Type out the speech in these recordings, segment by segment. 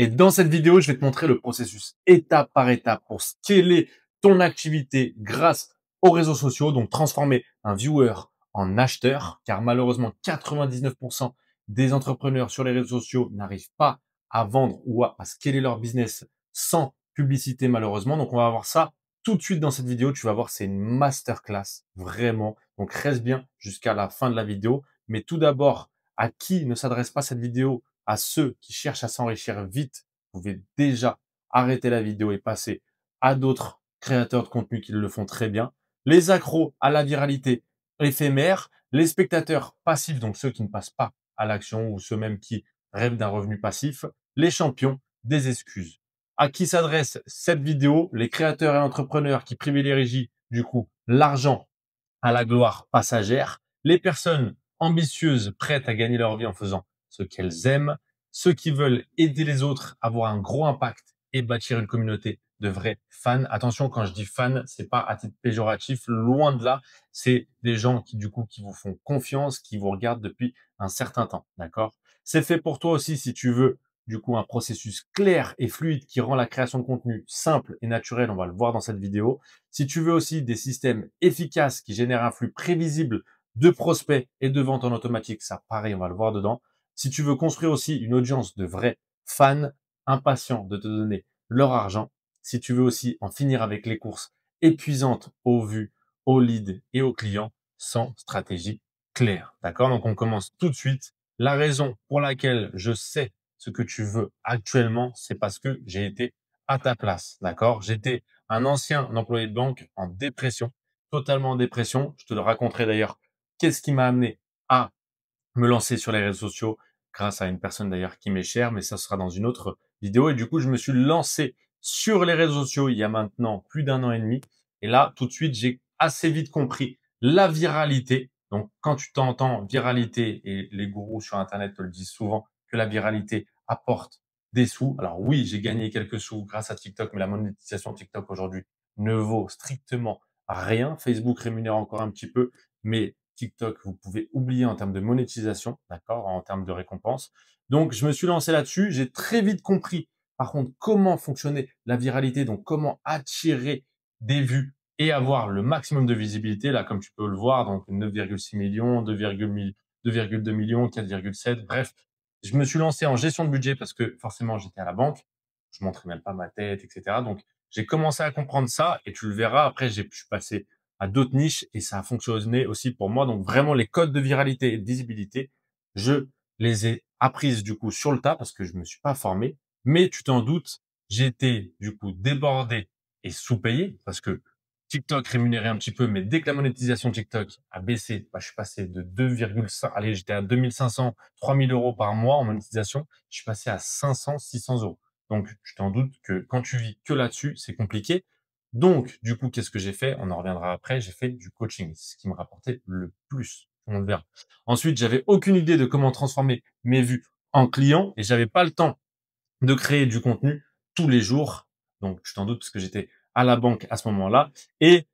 Et dans cette vidéo, je vais te montrer le processus étape par étape pour scaler ton activité grâce aux réseaux sociaux, donc transformer un viewer en acheteur, car malheureusement 99% des entrepreneurs sur les réseaux sociaux n'arrivent pas à vendre ou à scaler leur business sans publicité malheureusement. Donc on va voir ça tout de suite dans cette vidéo. Tu vas voir, c'est une masterclass vraiment. Donc reste bien jusqu'à la fin de la vidéo. Mais tout d'abord, à qui ne s'adresse pas cette vidéo? À ceux qui cherchent à s'enrichir vite, vous pouvez déjà arrêter la vidéo et passer à d'autres créateurs de contenu qui le font très bien. Les accros à la viralité éphémère, les spectateurs passifs, donc ceux qui ne passent pas à l'action ou ceux même qui rêvent d'un revenu passif, les champions des excuses. À qui s'adresse cette vidéo? Les créateurs et entrepreneurs qui privilégient du coup l'argent à la gloire passagère, les personnes ambitieuses prêtes à gagner leur vie en faisant ce qu'elles aiment, ceux qui veulent aider les autres, avoir un gros impact et bâtir une communauté de vrais fans. Attention, quand je dis fans, c'est pas à titre péjoratif, loin de là. C'est des gens qui, du coup, qui vous font confiance, qui vous regardent depuis un certain temps. D'accord? C'est fait pour toi aussi si tu veux, du coup, un processus clair et fluide qui rend la création de contenu simple et naturelle. On va le voir dans cette vidéo. Si tu veux aussi des systèmes efficaces qui génèrent un flux prévisible de prospects et de ventes en automatique, ça pareil, on va le voir dedans. Si tu veux construire aussi une audience de vrais fans impatients de te donner leur argent, si tu veux aussi en finir avec les courses épuisantes aux vues, aux leads et aux clients sans stratégie claire. D'accord? Donc on commence tout de suite. La raison pour laquelle je sais ce que tu veux actuellement, c'est parce que j'ai été à ta place. D'accord? J'étais un ancien employé de banque en dépression, totalement en dépression. Je te le raconterai d'ailleurs. Qu'est-ce qui m'a amené à me lancer sur les réseaux sociaux grâce à une personne d'ailleurs qui m'est chère, mais ça sera dans une autre vidéo. Et du coup, je me suis lancé sur les réseaux sociaux il y a maintenant plus d'un an et demi. Et là, tout de suite, j'ai assez vite compris la viralité. Donc, quand tu t'entends viralité, et les gourous sur Internet te le disent souvent, que la viralité apporte des sous. Alors oui, j'ai gagné quelques sous grâce à TikTok, mais la monétisation TikTok aujourd'hui ne vaut strictement rien. Facebook rémunère encore un petit peu, mais TikTok, vous pouvez oublier en termes de monétisation, d'accord, en termes de récompense. Donc, je me suis lancé là-dessus. J'ai très vite compris, par contre, comment fonctionnait la viralité, donc comment attirer des vues et avoir le maximum de visibilité. Là, comme tu peux le voir, donc 9,6 millions, 2,2 millions, 4,7. Bref, je me suis lancé en gestion de budget parce que forcément, j'étais à la banque. Je montrais même pas ma tête, etc. Donc, j'ai commencé à comprendre ça et tu le verras. Après, je suis passé à d'autres niches et ça a fonctionné aussi pour moi. Donc vraiment les codes de viralité et de visibilité, je les ai apprises du coup sur le tas parce que je me suis pas formé. Mais tu t'en doutes, j'étais du coup débordé et sous-payé parce que TikTok rémunérait un petit peu, mais dès que la monétisation TikTok a baissé, je suis passé de 2,5, allez, j'étais à 2500, 3000 euros par mois en monétisation, je suis passé à 500, 600 euros. Donc, tu t'en doutes que quand tu vis que là-dessus, c'est compliqué. Donc, du coup, qu'est-ce que j'ai fait? On en reviendra après. J'ai fait du coaching, ce qui me rapportait le plus. On le verra. Ensuite, j'avais aucune idée de comment transformer mes vues en clients et j'avais pas le temps de créer du contenu tous les jours. Donc, tu t'en doutes parce que j'étais à la banque à ce moment-là et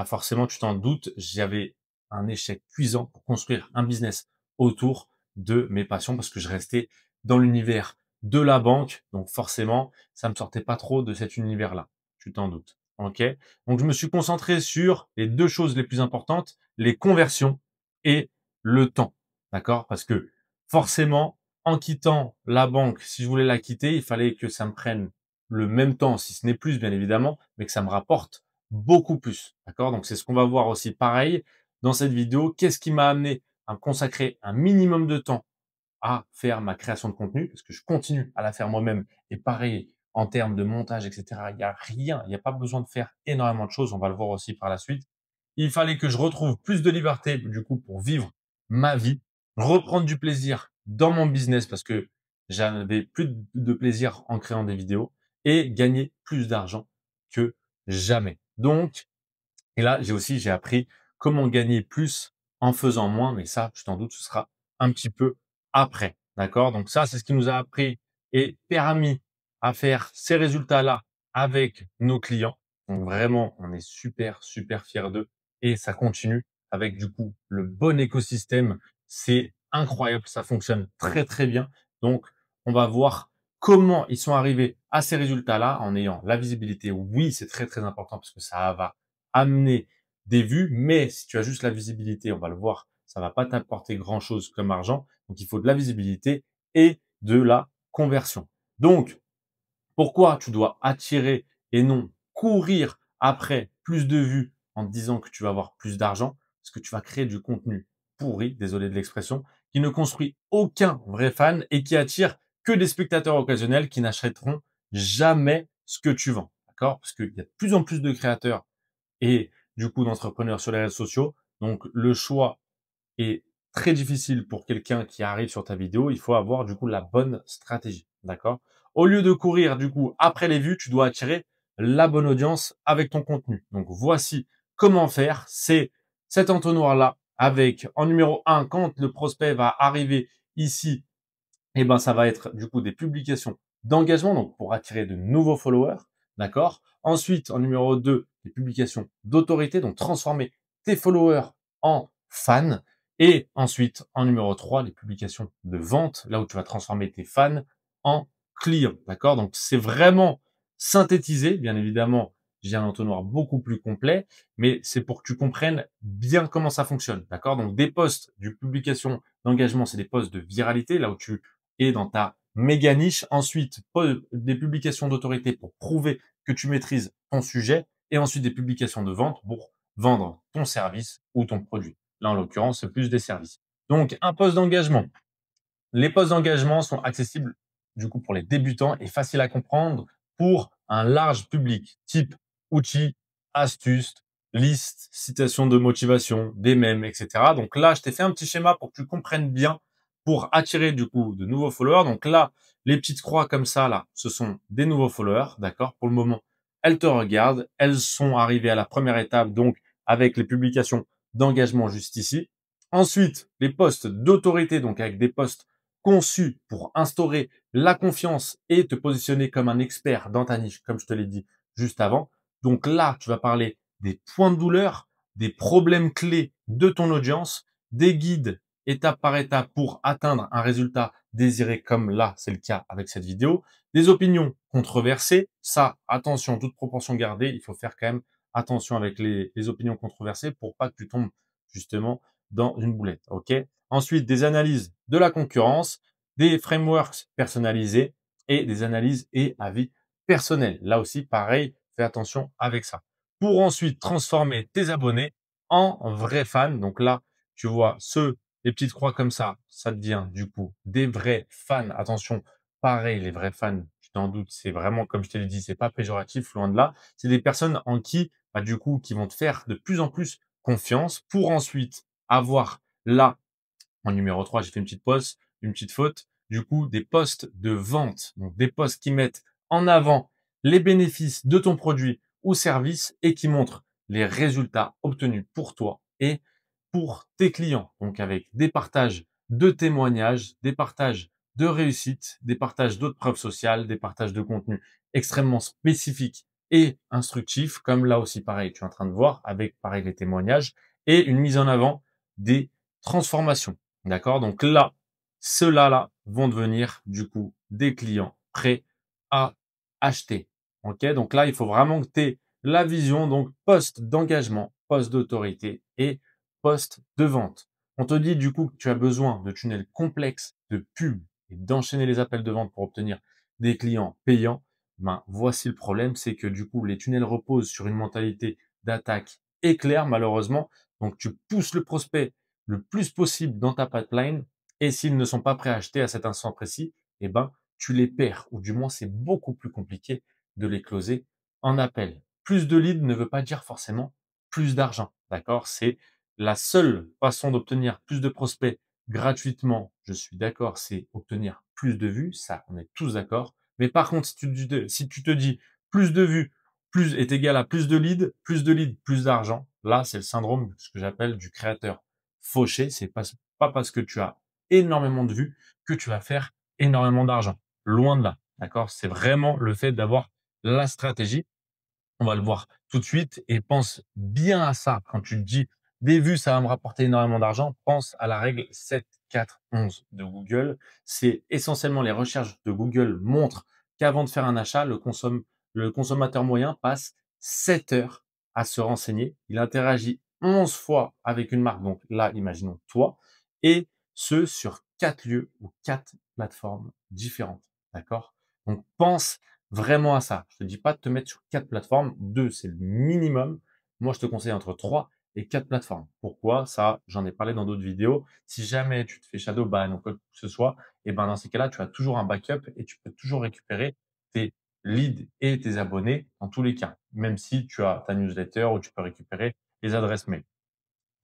forcément, tu t'en doutes, j'avais un échec cuisant pour construire un business autour de mes passions parce que je restais dans l'univers de la banque. Donc, forcément, ça me sortait pas trop de cet univers-là. Tu t'en doutes. OK? Donc, je me suis concentré sur les deux choses les plus importantes, les conversions et le temps. D'accord? Parce que forcément, en quittant la banque, si je voulais la quitter, il fallait que ça me prenne le même temps, si ce n'est plus, bien évidemment, mais que ça me rapporte beaucoup plus. D'accord? Donc, c'est ce qu'on va voir aussi pareil dans cette vidéo. Qu'est-ce qui m'a amené à me consacrer un minimum de temps à faire ma création de contenu? Parce que je continue à la faire moi-même. Et pareil, en termes de montage, etc., il n'y a rien, il n'y a pas besoin de faire énormément de choses. On va le voir aussi par la suite. Il fallait que je retrouve plus de liberté, du coup, pour vivre ma vie, reprendre du plaisir dans mon business parce que j'avais plus de plaisir en créant des vidéos et gagner plus d'argent que jamais. Donc, et là, j'ai appris comment gagner plus en faisant moins, mais ça, je t'en doute, ce sera un petit peu après. D'accord? Donc ça, c'est ce qui nous a appris et permis à faire ces résultats-là avec nos clients. Donc vraiment, on est super, super fiers d'eux et ça continue avec du coup le bon écosystème. C'est incroyable, ça fonctionne très, très bien. Donc, on va voir comment ils sont arrivés à ces résultats-là en ayant la visibilité. Oui, c'est très, très important parce que ça va amener des vues, mais si tu as juste la visibilité, on va le voir, ça va pas t'apporter grand-chose comme argent. Donc, il faut de la visibilité et de la conversion. Donc, pourquoi tu dois attirer et non courir après plus de vues en te disant que tu vas avoir plus d'argent? Parce que tu vas créer du contenu pourri, désolé de l'expression, qui ne construit aucun vrai fan et qui attire que des spectateurs occasionnels qui n'achèteront jamais ce que tu vends. D'accord? Parce qu'il y a de plus en plus de créateurs et du coup d'entrepreneurs sur les réseaux sociaux. Donc le choix est très difficile pour quelqu'un qui arrive sur ta vidéo. Il faut avoir du coup la bonne stratégie. D'accord? Au lieu de courir du coup après les vues, tu dois attirer la bonne audience avec ton contenu. Donc voici comment faire. C'est cet entonnoir-là avec en numéro un quand le prospect va arriver ici, et ben, ça va être du coup des publications d'engagement, donc pour attirer de nouveaux followers, d'accord? Ensuite, en numéro 2, des publications d'autorité, donc transformer tes followers en fans. Et ensuite, en numéro 3, les publications de vente, là où tu vas transformer tes fans en clients, d'accord? Donc, c'est vraiment synthétisé, bien évidemment, j'ai un entonnoir beaucoup plus complet, mais c'est pour que tu comprennes bien comment ça fonctionne, d'accord? Donc, des posts, du publication d'engagement, c'est des posts de viralité, là où tu et dans ta méga niche. Ensuite, des publications d'autorité pour prouver que tu maîtrises ton sujet. Et ensuite, des publications de vente pour vendre ton service ou ton produit. Là, en l'occurrence, c'est plus des services. Donc, un poste d'engagement. Les postes d'engagement sont accessibles du coup pour les débutants et faciles à comprendre pour un large public, type outils, astuces, listes, citations de motivation, des mèmes, etc. Donc là, je t'ai fait un petit schéma pour que tu comprennes bien pour attirer du coup de nouveaux followers. Donc là, les petites croix comme ça, là, ce sont des nouveaux followers, d'accord? Pour le moment, elles te regardent, elles sont arrivées à la première étape, donc avec les publications d'engagement juste ici. Ensuite, les postes d'autorité, donc avec des postes conçu pour instaurer la confiance et te positionner comme un expert dans ta niche, comme je te l'ai dit juste avant. Donc là, tu vas parler des points de douleur, des problèmes clés de ton audience, des guides étape par étape pour atteindre un résultat désiré, comme là, c'est le cas avec cette vidéo, des opinions controversées. Ça, attention, toute proportion gardée, il faut faire quand même attention avec les opinions controversées pour pas que tu tombes justement dans une boulette. OK? Ensuite, des analyses de la concurrence, des frameworks personnalisés et des analyses et avis personnels. Là aussi, pareil, fais attention avec ça. Pour ensuite transformer tes abonnés en vrais fans. Donc là, tu vois, les petites croix comme ça devient du coup des vrais fans. Attention, pareil, les vrais fans, tu t'en doutes, c'est vraiment, comme je te l'ai dit, c'est pas péjoratif, loin de là. C'est des personnes en qui, bah, du coup, qui vont te faire de plus en plus confiance pour ensuite avoir là en numéro 3, j'ai fait une petite pause, une petite faute. Du coup, des posts de vente, donc des posts qui mettent en avant les bénéfices de ton produit ou service et qui montrent les résultats obtenus pour toi et pour tes clients. Donc avec des partages de témoignages, des partages de réussite, des partages d'autres preuves sociales, des partages de contenu extrêmement spécifiques et instructifs, comme là aussi pareil, tu es en train de voir avec pareil les témoignages et une mise en avant des transformations. D'accord? Donc là, ceux-là vont devenir du coup des clients prêts à acheter. OK? Donc là, il faut vraiment que tu aies la vision, donc poste d'engagement, poste d'autorité et poste de vente. On te dit du coup que tu as besoin de tunnels complexes, de pubs et d'enchaîner les appels de vente pour obtenir des clients payants. Ben, voici le problème, c'est que du coup, les tunnels reposent sur une mentalité d'attaque éclair, malheureusement. Donc, tu pousses le prospect le plus possible dans ta pipeline et s'ils ne sont pas prêts à acheter à cet instant précis, eh ben, tu les perds ou du moins c'est beaucoup plus compliqué de les closer en appel. Plus de leads ne veut pas dire forcément plus d'argent, d'accord? C'est la seule façon d'obtenir plus de prospects gratuitement, je suis d'accord, c'est obtenir plus de vues, ça, on est tous d'accord. Mais par contre, si tu te dis plus de vues, plus est égal à plus de leads, plus d'argent, là, c'est le syndrome, ce que j'appelle du créateur fauché. C'est pas parce que tu as énormément de vues que tu vas faire énormément d'argent. Loin de là. D'accord? C'est vraiment le fait d'avoir la stratégie. On va le voir tout de suite et pense bien à ça. Quand tu te dis des vues, ça va me rapporter énormément d'argent, pense à la règle 7 411 de Google. C'est essentiellement les recherches de Google montrent qu'avant de faire un achat, le consommateur moyen passe 7 heures à se renseigner. Il interagit 11 fois avec une marque, donc là, imaginons toi, et ce sur 4 lieux ou 4 plateformes différentes. D'accord? Donc pense vraiment à ça. Je te dis pas de te mettre sur 4 plateformes, 2 c'est le minimum. Moi, je te conseille entre 3 et 4 plateformes. Pourquoi? Ça, j'en ai parlé dans d'autres vidéos. Si jamais tu te fais shadow ban ou quoi que ce soit, et ben dans ces cas-là, tu as toujours un backup et tu peux toujours récupérer tes leads et tes abonnés dans tous les cas, même si tu as ta newsletter où tu peux récupérer les adresses mail.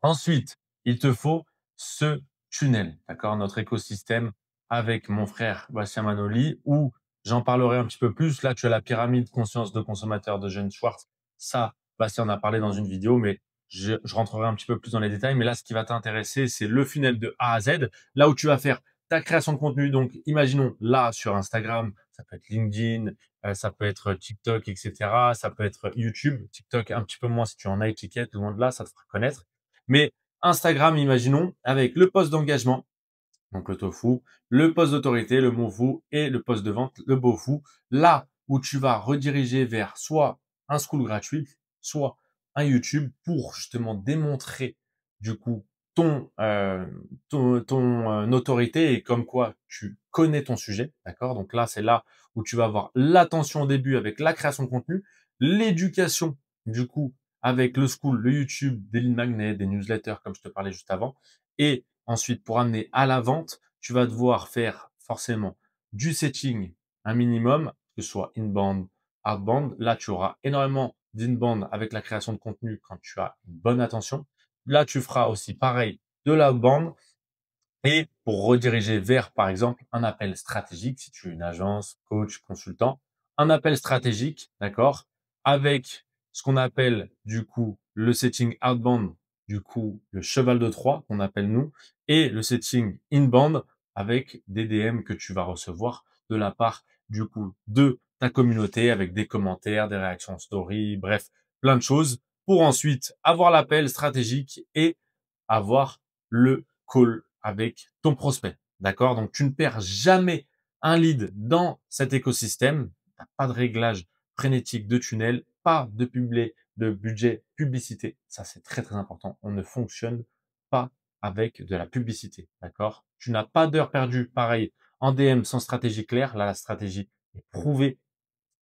Ensuite, il te faut ce tunnel, d'accord? Notre écosystème avec mon frère Bastien Manoli, où j'en parlerai un petit peu plus. Là, tu as la pyramide conscience de consommateur de Jeanne Schwartz. Ça, Bastien en a parlé dans une vidéo, mais je rentrerai un petit peu plus dans les détails. Mais là, ce qui va t'intéresser, c'est le funnel de A à Z, là où tu vas faire ta création de contenu. Donc, imaginons là sur Instagram, ça peut être LinkedIn, ça peut être TikTok, etc. Ça peut être YouTube. TikTok, un petit peu moins si tu en as étiquette, loin de là, ça te fera connaître. Mais Instagram, imaginons, avec le poste d'engagement, donc le tofu, le poste d'autorité, le mofu, et le poste de vente, le bofu, là où tu vas rediriger vers soit un school gratuit, soit un YouTube pour justement démontrer du coup ton autorité et comme quoi tu connais ton sujet, d'accord? Donc là, c'est là où tu vas avoir l'attention au début avec la création de contenu, l'éducation du coup avec le school, le YouTube, des lead magnets, des newsletters comme je te parlais juste avant, et ensuite pour amener à la vente, tu vas devoir faire forcément du setting un minimum, que ce soit inbound, outbound. Là, tu auras énormément d'inbound avec la création de contenu quand tu as une bonne attention. Là, tu feras aussi pareil de l'outbound et pour rediriger vers, par exemple, un appel stratégique, si tu es une agence, coach, consultant, un appel stratégique, d'accord, avec ce qu'on appelle du coup le setting outbound, du coup le cheval de Troie qu'on appelle nous, et le setting inbound avec des DM que tu vas recevoir de la part du coup de ta communauté avec des commentaires, des réactions story, bref, plein de choses pour ensuite avoir l'appel stratégique et avoir le call avec ton prospect. D'accord? Donc, tu ne perds jamais un lead dans cet écosystème. T'as pas de réglage frénétique de tunnel, pas de budget publicité. Ça, c'est très, très important. On ne fonctionne pas avec de la publicité. D'accord? Tu n'as pas d'heure perdue. Pareil, en DM sans stratégie claire. Là, la stratégie est prouvée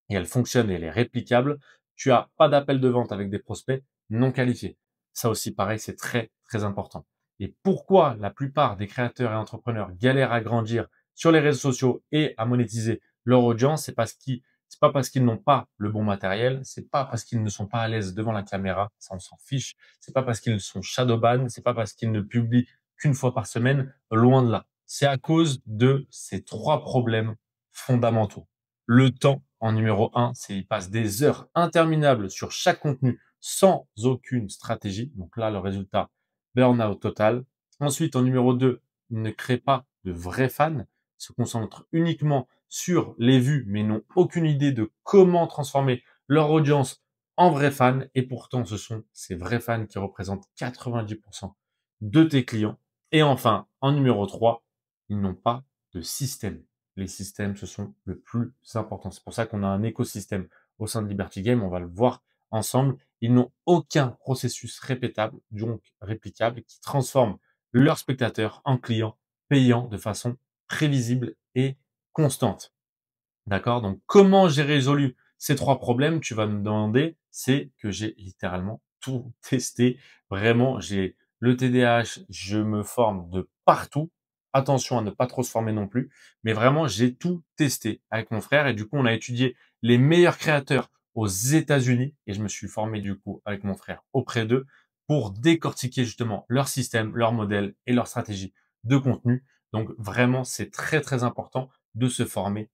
et elle fonctionne et elle est réplicable. Tu as pas d'appel de vente avec des prospects non qualifiés. Ça aussi, pareil, c'est très, très important. Et pourquoi la plupart des créateurs et entrepreneurs galèrent à grandir sur les réseaux sociaux et à monétiser leur audience, c'est pas parce qu'ils n'ont pas le bon matériel, c'est pas parce qu'ils ne sont pas à l'aise devant la caméra, ça on s'en fiche, c'est pas parce qu'ils sont shadowban, c'est pas parce qu'ils ne publient qu'une fois par semaine, loin de là. C'est à cause de ces trois problèmes fondamentaux. Le temps, en numéro un, c'est il passe des heures interminables sur chaque contenu sans aucune stratégie. Donc là, le résultat, burn-out total. Ensuite, en numéro 2, il ne crée pas de vrais fans, se concentre uniquement sur les vues, mais n'ont aucune idée de comment transformer leur audience en vrais fans. Et pourtant, ce sont ces vrais fans qui représentent 90% de tes clients. Et enfin, en numéro 3, ils n'ont pas de système. Les systèmes, ce sont le plus important. C'est pour ça qu'on a un écosystème au sein de Liberty Game. On va le voir ensemble. Ils n'ont aucun processus répétable, donc réplicable, qui transforme leurs spectateurs en clients payants de façon prévisible et constante. D'accord? Donc, comment j'ai résolu ces trois problèmes? Tu vas me demander. C'est que j'ai littéralement tout testé. Vraiment, j'ai le TDAH, je me forme de partout. Attention à ne pas trop se former non plus. Mais vraiment, j'ai tout testé avec mon frère et du coup, on a étudié les meilleurs créateurs aux États-Unis et je me suis formé du coup avec mon frère auprès d'eux pour décortiquer justement leur système, leur modèle et leur stratégie de contenu. Donc vraiment, c'est très, très important de se former,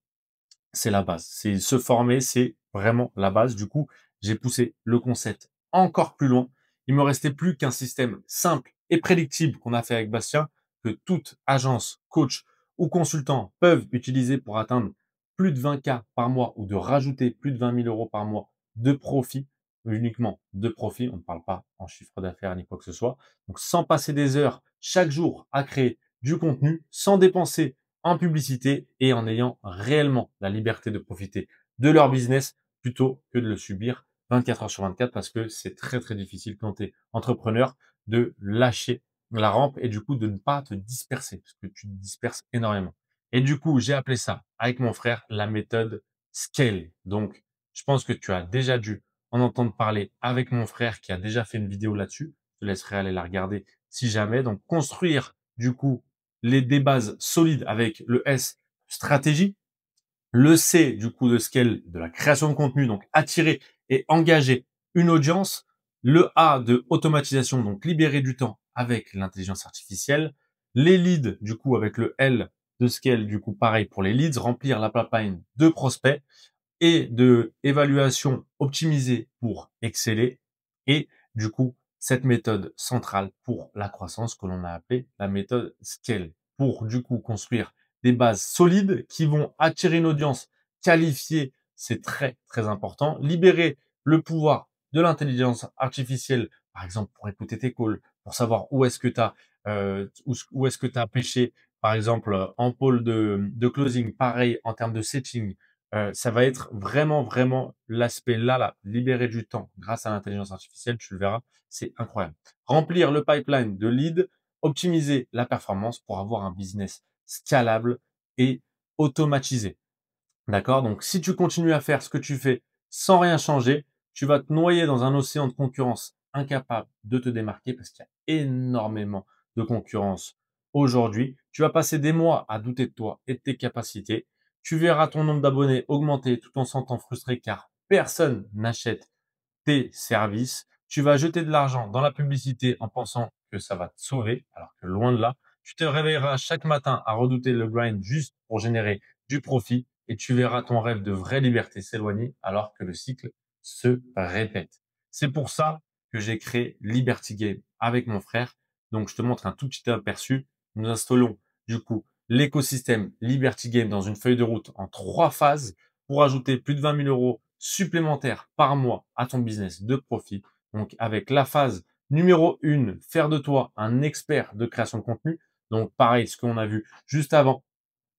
c'est la base. C'est se former, c'est vraiment la base. Du coup, j'ai poussé le concept encore plus loin. Il me restait plus qu'un système simple et prédictible qu'on a fait avec Bastien, que toute agence, coach ou consultant peuvent utiliser pour atteindre plus de 20K par mois ou de rajouter plus de 20 000 euros par mois de profit, uniquement de profit. On ne parle pas en chiffre d'affaires ni quoi que ce soit. Donc, sans passer des heures chaque jour à créer du contenu sans dépenser en publicité et en ayant réellement la liberté de profiter de leur business plutôt que de le subir 24 heures sur 24 parce que c'est très très difficile quand tu es entrepreneur de lâcher la rampe et du coup de ne pas te disperser parce que tu te disperses énormément. Et du coup, j'ai appelé ça avec mon frère la méthode Scale. Donc, je pense que tu as déjà dû en entendre parler avec mon frère qui a déjà fait une vidéo là-dessus. Je te laisserai aller la regarder si jamais. Donc, construire du coup des bases solides avec le S, stratégie, le C du coup de scale, de la création de contenu, donc attirer et engager une audience, le A de automatisation, donc libérer du temps avec l'intelligence artificielle, les leads du coup avec le L de scale, du coup pareil pour les leads, remplir la pipeline de prospects, et de évaluation optimisée pour exceller et du coup cette méthode centrale pour la croissance que l'on a appelée la méthode Scale pour du coup construire des bases solides qui vont attirer une audience qualifiée, c'est très très important, libérer le pouvoir de l'intelligence artificielle par exemple pour écouter tes calls, pour savoir où est-ce que tu as où est-ce que tu as pêché par exemple en pôle de closing, pareil en termes de setting, ça va être vraiment, vraiment l'aspect là, libérer du temps grâce à l'intelligence artificielle, tu le verras, c'est incroyable. Remplir le pipeline de leads, optimiser la performance pour avoir un business scalable et automatisé. D'accord? Donc, si tu continues à faire ce que tu fais sans rien changer, tu vas te noyer dans un océan de concurrence incapable de te démarquer parce qu'il y a énormément de concurrence aujourd'hui. Tu vas passer des mois à douter de toi et de tes capacités. Tu verras ton nombre d'abonnés augmenter tout en sentant frustré car personne n'achète tes services. Tu vas jeter de l'argent dans la publicité en pensant que ça va te sauver, alors que loin de là, tu te réveilleras chaque matin à redouter le grind juste pour générer du profit et tu verras ton rêve de vraie liberté s'éloigner alors que le cycle se répète. C'est pour ça que j'ai créé Liberty Game avec mon frère. Donc, je te montre un tout petit aperçu. Nous installons du coup l'écosystème Liberty Game dans une feuille de route en 3 phases pour ajouter plus de 20 000 euros supplémentaires par mois à ton business de profit. Donc, avec la phase numéro 1, faire de toi un expert de création de contenu. Donc, pareil, ce qu'on a vu juste avant,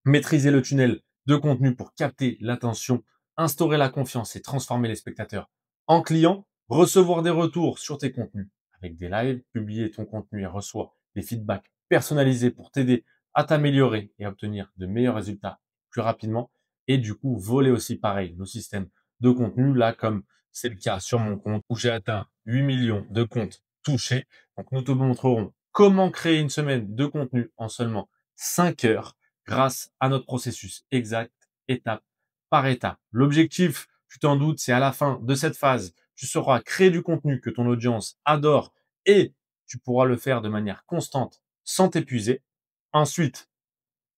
maîtriser le tunnel de contenu pour capter l'attention, instaurer la confiance et transformer les spectateurs en clients, recevoir des retours sur tes contenus avec des lives, publier ton contenu et reçoit des feedbacks personnalisés pour t'aider à t'améliorer et à obtenir de meilleurs résultats plus rapidement et du coup voler aussi pareil nos systèmes de contenu là comme c'est le cas sur mon compte où j'ai atteint 8 millions de comptes touchés. Donc nous te montrerons comment créer une semaine de contenu en seulement 5 heures grâce à notre processus exact, étape par étape. L'objectif, tu t'en doutes, c'est à la fin de cette phase, tu sauras créer du contenu que ton audience adore et tu pourras le faire de manière constante sans t'épuiser. Ensuite,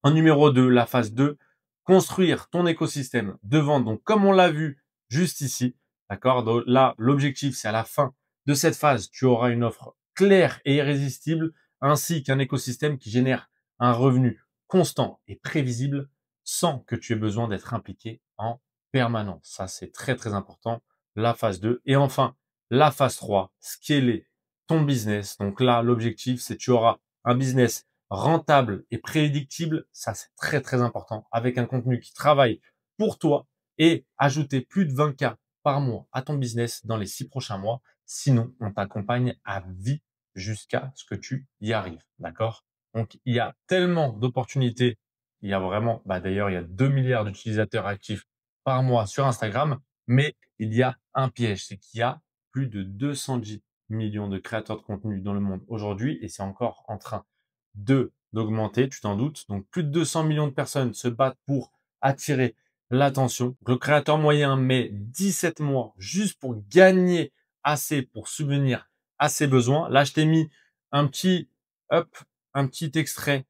en numéro 2, la phase 2, construire ton écosystème de vente. Donc, comme on l'a vu juste ici, d'accord? Donc là, l'objectif, c'est à la fin de cette phase, tu auras une offre claire et irrésistible, ainsi qu'un écosystème qui génère un revenu constant et prévisible sans que tu aies besoin d'être impliqué en permanence. Ça, c'est très, très important. La phase 2. Et enfin, la phase 3, scaler ton business. Donc là, l'objectif, c'est que tu auras un business rentable et prédictible, ça c'est très très important, avec un contenu qui travaille pour toi et ajouter plus de 20K par mois à ton business dans les 6 prochains mois. Sinon, on t'accompagne à vie jusqu'à ce que tu y arrives. D'accord? Donc, il y a tellement d'opportunités. Il y a vraiment, d'ailleurs, il y a 2 milliards d'utilisateurs actifs par mois sur Instagram, mais il y a un piège, c'est qu'il y a plus de 210 millions de créateurs de contenu dans le monde aujourd'hui et c'est encore en train d'augmenter, tu t'en doutes. Donc, plus de 200 millions de personnes se battent pour attirer l'attention. Le créateur moyen met 17 mois juste pour gagner assez pour subvenir à ses besoins. Là, je t'ai mis un petit up, un petit extrait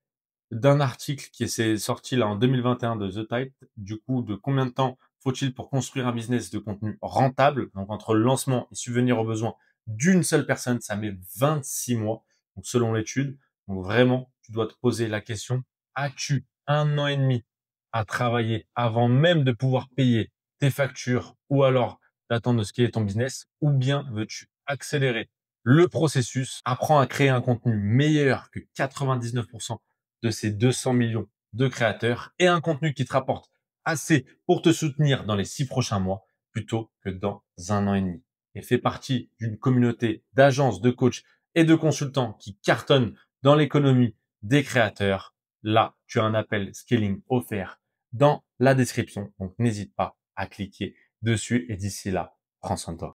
d'un article qui s'est sorti là en 2021 de The Type. Du coup, de combien de temps faut-il pour construire un business de contenu rentable? Donc, entre le lancement et subvenir aux besoins d'une seule personne, ça met 26 mois. Donc, selon l'étude. Donc, vraiment, tu dois te poser la question, as-tu 1 an et demi à travailler avant même de pouvoir payer tes factures ou alors d'attendre de scaler ton business ou bien veux-tu accélérer le processus, apprends à créer un contenu meilleur que 99% de ces 200 millions de créateurs et un contenu qui te rapporte assez pour te soutenir dans les 6 prochains mois plutôt que dans un an et demi. Et fais partie d'une communauté d'agences, de coachs et de consultants qui cartonnent dans l'économie des créateurs. Là, tu as un appel scaling offert dans la description. Donc, n'hésite pas à cliquer dessus et d'ici là, prends soin de toi.